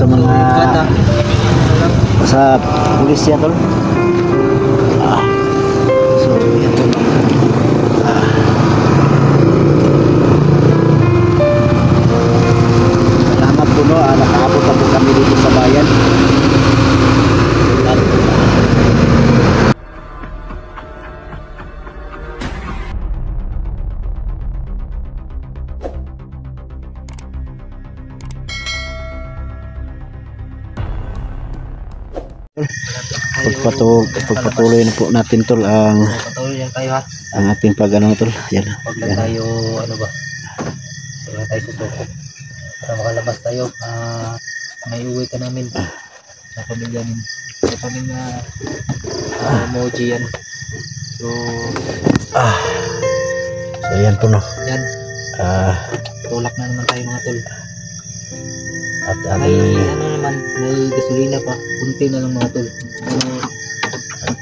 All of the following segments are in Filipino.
mga sa pulis yan tol. So yan tol. Salamat po no, nakaabot na po kami dito sa bayan. Pagpatuloy na po natin tol ang patuloy yan tayo ha. Ang ating pag-ano tol. Yan. Pag na tayo ano ba? Wala tayo susuko. Para makalabas tayo. May uwi ka namin. Sa pamilya namin. Sa pamilya emoji yan. So so yan po no. Yan. Tulak na naman tayo mga tol. At May ano naman, may gasolina pa. Kunti na lang mga tol.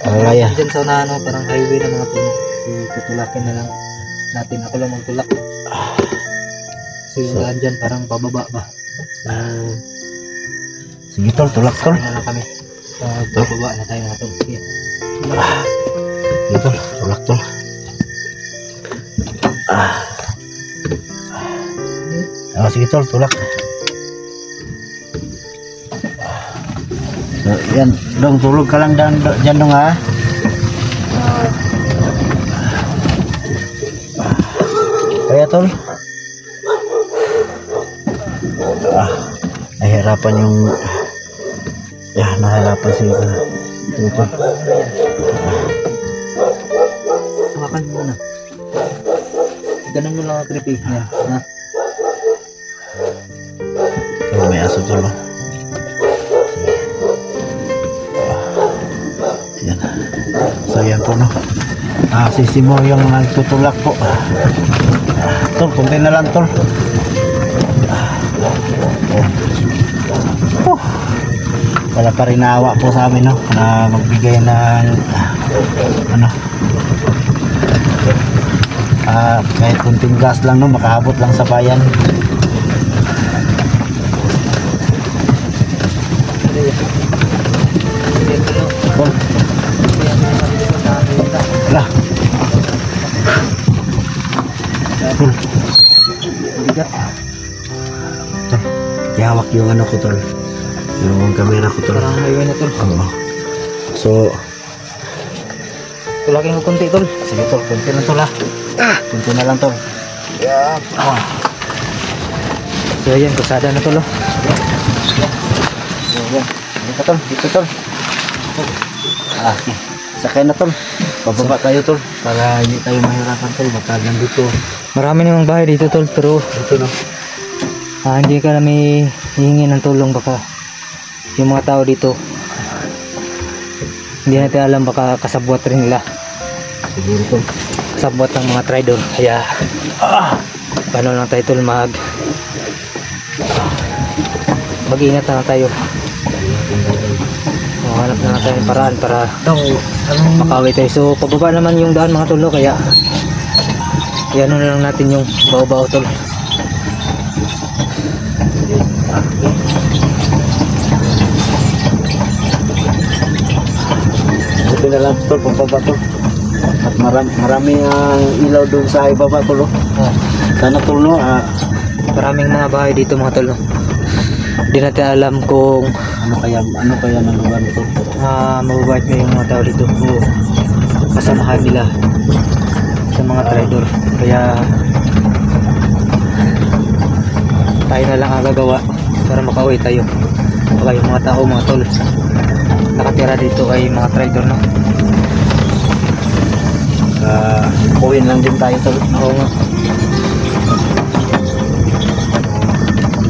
Alaya. Diyan sa unahan, no, parang highway na mga tol. So tutulakin na lang natin. Ako lang magtulak. So yung daan dyan parang pababa ba. So sige tol, tulak tol. na lang kami. Pababa na tayo mga tol. Sige. Sige tol, tulak tol. Sige tol, tulak. So, yan, dong tulog ka lang dyan dong ha. Kaya tol. Nahirapan yung nahirapan si ito. Hawakan mo na. Ganun mo lang ang creepy niya. Ha? So, may aso tol. Yan. So yan po no. Sisimo yung nagtutulak po. Tol, kunti na lang tol. Wala pa rin naawa po sa amin no, na magbigay ng ano kahit kunting gas lang no, makahabot lang sa bayan. Tol. Lah. Tol. Bigat. Tol. Ihawak yung ano ko tol. Yung camera ko tol. Parang highway na tol. Oo. So, tulakin mo kunti tol. sige tol, kunti lang tol ha. Kunti na lang tol. Yeah. So ayan, kusada na tol. So, yan. Dito tol, dito tol. Okay. Sakay na tol. Pababa tayo tol para hindi tayo mahirapan tol. Baka nandito. Marami namang bahay dito tol, pero Dito no. hindi ka namin hihingi ng tulong. Baka yung mga tao dito hindi natin alam, baka kasabwat rin nila, Siguro tol. kasabwat ng mga trader. Kaya paano lang tayo tol, mag-ingat na lang tayo. Hanap na lang tayo ng paraan para makawin tayo. So pababa naman yung daan mga tol, no? Kaya yan na lang natin yung bao-bao tol. Buti na lang tol, pababa tol. At marami ang ilaw doon sa ibaba tol. Sana tol no. Maraming mga bahay dito mga tol, no? Hindi natin alam kung Ano kaya ng lugar nito? mababait na yung mga tao dito o kasamahan nila sa mga trader. Kaya tayo na lang ang gagawa para makauwi tayo. Baka yung mga tao mga tol nakatira dito ay mga trader, no? Uwin lang din tayo tol. Oo nga.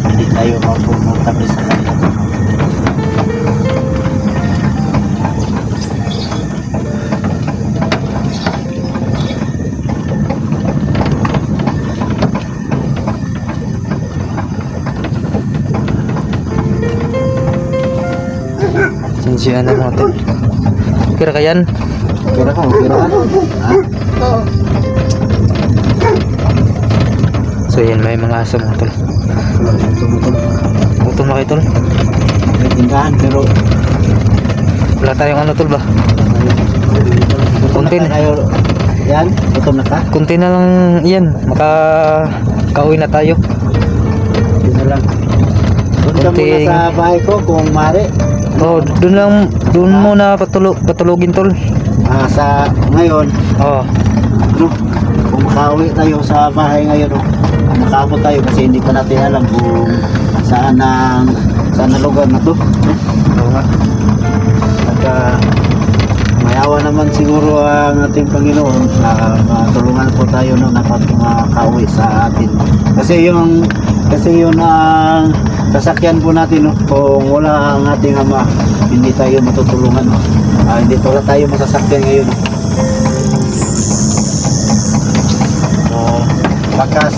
Hindi tayo magtabi sa kanila. Sinsiyan na mga tol. Kira ka yan? Kira ka? So yan, may mga aso mga tol. Gutom na kayo tol. puntahan pero Wala tayong ano tol ba? gutom Konti na na. tayo. Yan, gutom na ka. Kunti na lang yan. Makakauwi na tayo. Yun na lang. Doon ka muna Konting- sa bahay ko kung mari. Oh, doon muna patulogin tol. Sa ngayon, Oh, no, kung makauwi tayo sa bahay ngayon, no, makaabot tayo kasi hindi pa natin alam kung saan ang lugar na to. oo nga. Mayawa naman siguro ang ating Panginoon na matulungan po tayo no, na makauwi sa atin. Kasi yun ang sasakyan po natin no, kung wala ang ating ama, hindi tayo matutulungan no. Hindi wala tayo masasakyan ngayon no. Baka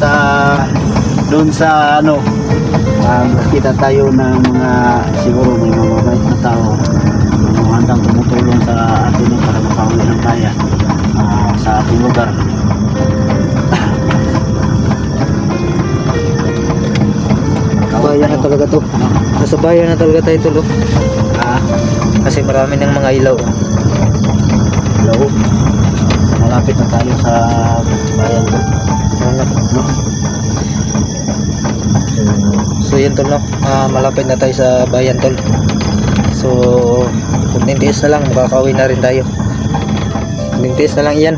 doon sa ano, nakita tayo ng mga siguro may mababait na tao handang tumutulong sa atin para makauwi ng kaya sa ating lugar. Bayan na talaga to. Nasa bayan na talaga tayo tol. Kasi marami ng mga ilaw. Hello. Malapit na tayo sa bayan ko. No? So yan tol no. Malapit na tayo sa bayan tol. So kunting tiis na lang, makakauwi na rin tayo. Kunting tiis na lang yan.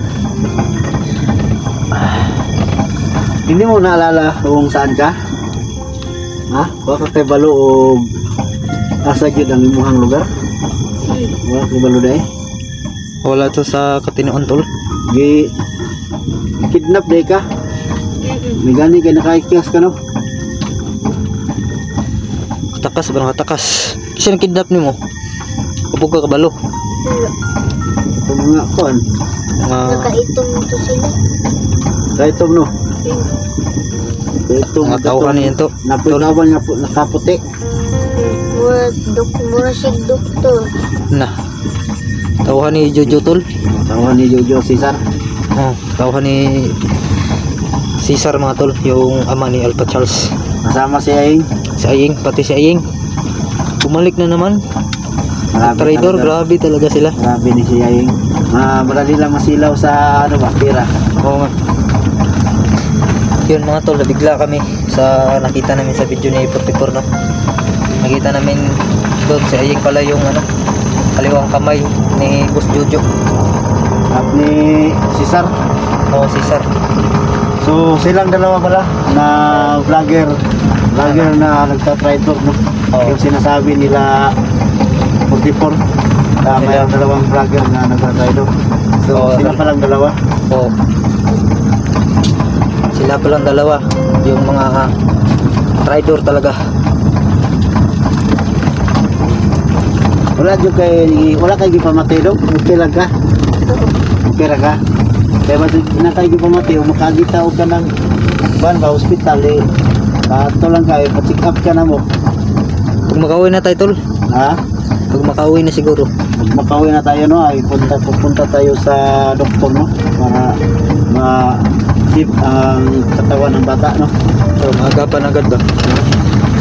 Hindi mo naalala kung saan ka? Baka kay balo o asa gyud ang imuhang lugar? Wala kay balo dai. Wala to sa Katinoan tol. Kidnap dai ka? May gani kay nakaikyas ka no? Katakas ba katakas? Kasi kidnap nimo. Ubog ka kabalo. Ito mga kon. Nakaitong to sila. Kahit no. Ito Mga tauhan niyan to. Napulawan nga po nakaputi. Mura si doktor. Na. Tauhan ni Jojo tol. Tauhan ni Jojo Cesar. Oh, tauhan ni Cesar mga tol, yung ama ni Alpha Charles. Kasama si Aing. Si Aying, pati si Aying. Bumalik na naman. Trader, grabe talaga sila. Grabe ni si Aing. Marali lang masilaw sa ano ba, pira. Oo nga. Yun mga tol, nabigla kami sa nakita namin sa video ni 44 no. Nakita namin doon si Aying pala yung ano, kaliwang kamay ni Boss Jojo. At ni Cesar. Oo, Cesar. So silang dalawa pala na vlogger na nagta-traitor no. Oo. Yung sinasabi nila 44 na mayroong dalawang vlogger na nagta-traitor. So Oo, sila palang dalawa. Oo. Sila palang dalawa, yung mga traidor talaga. Wala kay gipamatay do. Okay lang ka. Okay ra ka. Kaya ba na kay gipamatay o makagita og kanang ban ba hospital eh. Ato lang kay pa-check up ka na mo. Pag makauwi na tayo tol, Ha? pag makauwi na siguro. Pag makauwi na tayo no, ay pupunta tayo sa doktor no para ma-keep ang katawan ng bata no. So, maagapan agad ba?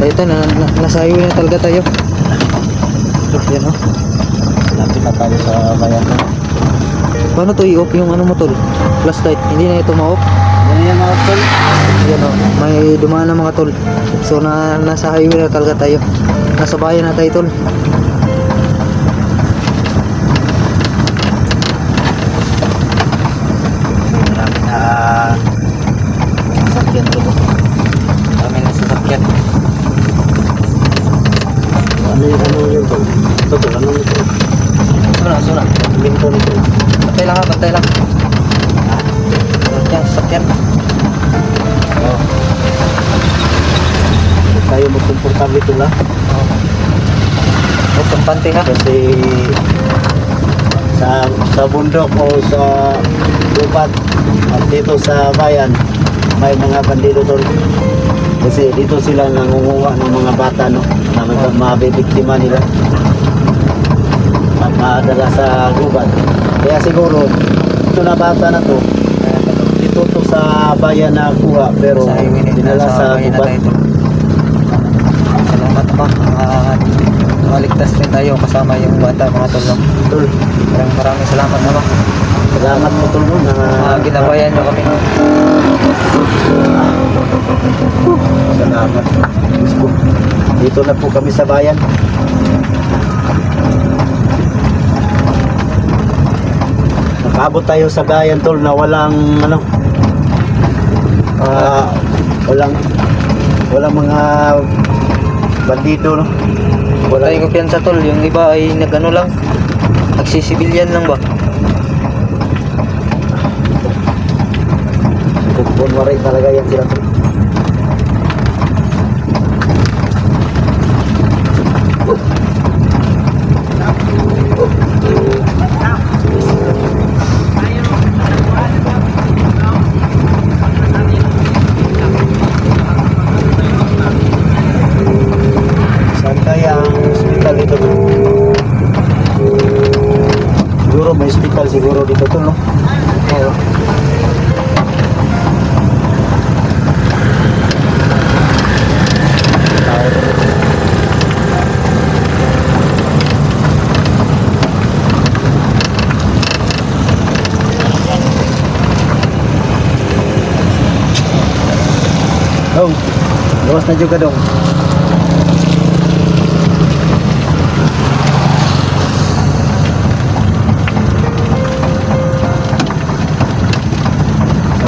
Tayo tayo, nasa highway na talaga tayo. Yan o. Lapit na tayo sa bayan no. Paano to i-off yung ano mo tol? Flashlight, hindi na ito ma-off. Yan yan mga tol. Yan o, may dumaan na mga tol. So nasa highway na talaga tayo. Nasa bayan na tayo tol. Marami na sasakyan to. Kami na sasakyan. Ano yung to? Ito to, ano ito? Suna. Linto nito. Bantay lang ha, bantay lang. Yan, sasakyan. Oh. Hindi tayo magkomportable ito lang. Huwag kang pante ha. Kasi sa bundok o sa lupat at dito sa bayan may mga bandido doon. Kasi dito sila nangunguha ng mga bata no, na mabibiktima nila at maadala sa gubat. Kaya siguro ito na bata na to dito to sa bayan na kuha pero Sa highway na dinala sa bayan na gubat. tayo tol. Salamat pa. Balik ligtas rin tayo kasama yung bata mga tol, no? Tol, Maraming salamat naman. salamat po tol no, na Ginabayan nyo kami. salamat. Dito na po kami sa bayan. Nakaabot tayo sa bayan tol na walang ano, walang mga bandido no. Wala tayong kumpiyansa tol, yung iba ay nagano lang, nagsisibilyan lang ba? Kunwari talaga yan sila tol. Saan kaya ang hospital dito tol? Siguro may hospital siguro dito tol no? Oo. Dong, luwas na juga dong.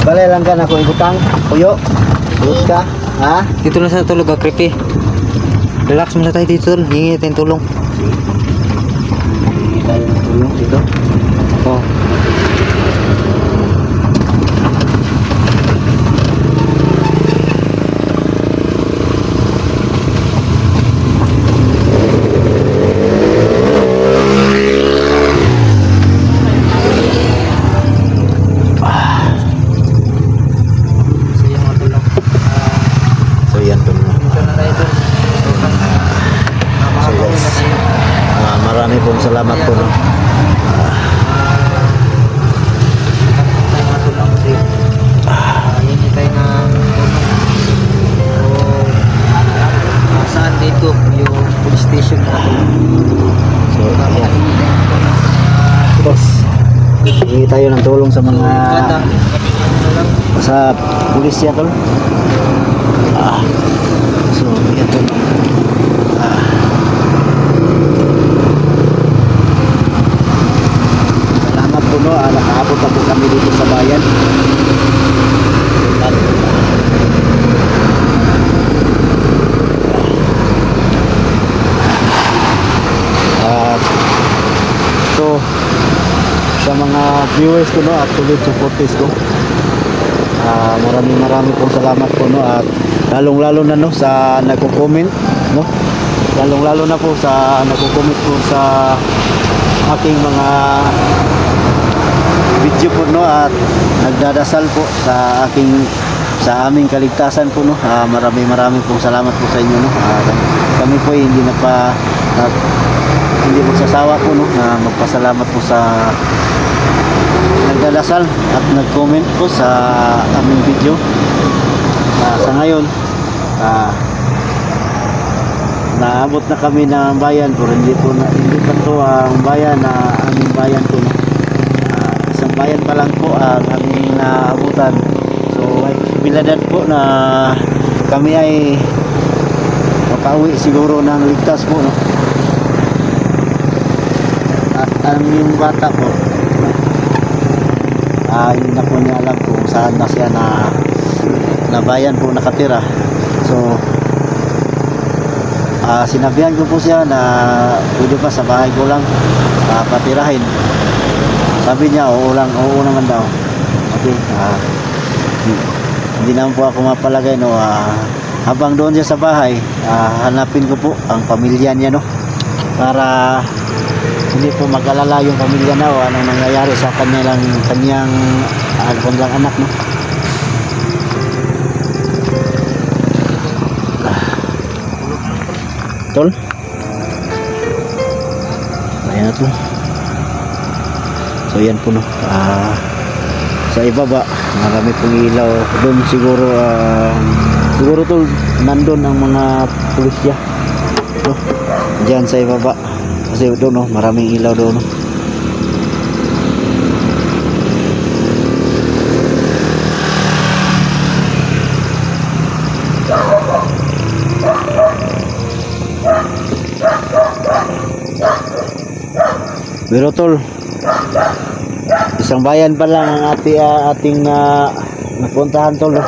Balay lang ka na kung ikutang, puyo, pulut ka, ha? Dito lang sa tulog, creepy. Relax muna tayo dito tol, hingi tayong tulong. Hindi tayo ng tulong dito. Oh. So yan tol. So guys, marami pong salamat po no. Saan dito yung police station na So ayan. Boss, hingi tayo ng tulong sa mga sa pulis yan tol. So yan tol. Salamat po no, nakaabot na po kami dito sa bayan. So sa mga viewers ko no, at tulad supporters ko, maraming pong salamat po no, at lalong-lalo na no sa nagko-comment no. Lalong-lalo na po sa nagko-comment po sa aking mga video po no, at nagdadasal po sa aming kaligtasan po no. Maraming pong salamat po sa inyo no. Kami po ay hindi magsasawa po no na magpasalamat po sa nagdadasal at nag-comment po sa aming video. Sa ngayon naabot na kami ng bayan pero hindi pa to ang bayan na aming bayan po no. Isang bayan pa lang po ang aming naabutan. So ay biladad po na kami ay makauwi siguro ng ligtas po no. At ang yung bata po hindi na po niya alam kung saan na siya na bayan po nakatira. So sinabihan ko po siya na pwede pa sa bahay ko lang patirahin. Sabi niya oo naman daw. Okay, hindi naman po ako mapalagay no. Habang doon siya sa bahay, hanapin ko po ang pamilya niya no, para hindi po mag-alala yung pamilya na o anong nangyayari sa kanyang anak no. Tol, ayan na to. So yan po no. Sa ibaba marami pong ilaw doon siguro. Siguro tol nandun ang mga pulisya no? Diyan sa ibaba. Kasi doon no, maraming ilaw doon no. Pero tol, isang bayan pa lang ang ating napuntahan tol no.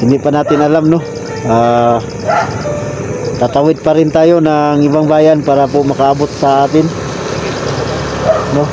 Hindi pa natin alam no. Tatawid pa rin tayo ng ibang bayan para po makaabot sa atin no.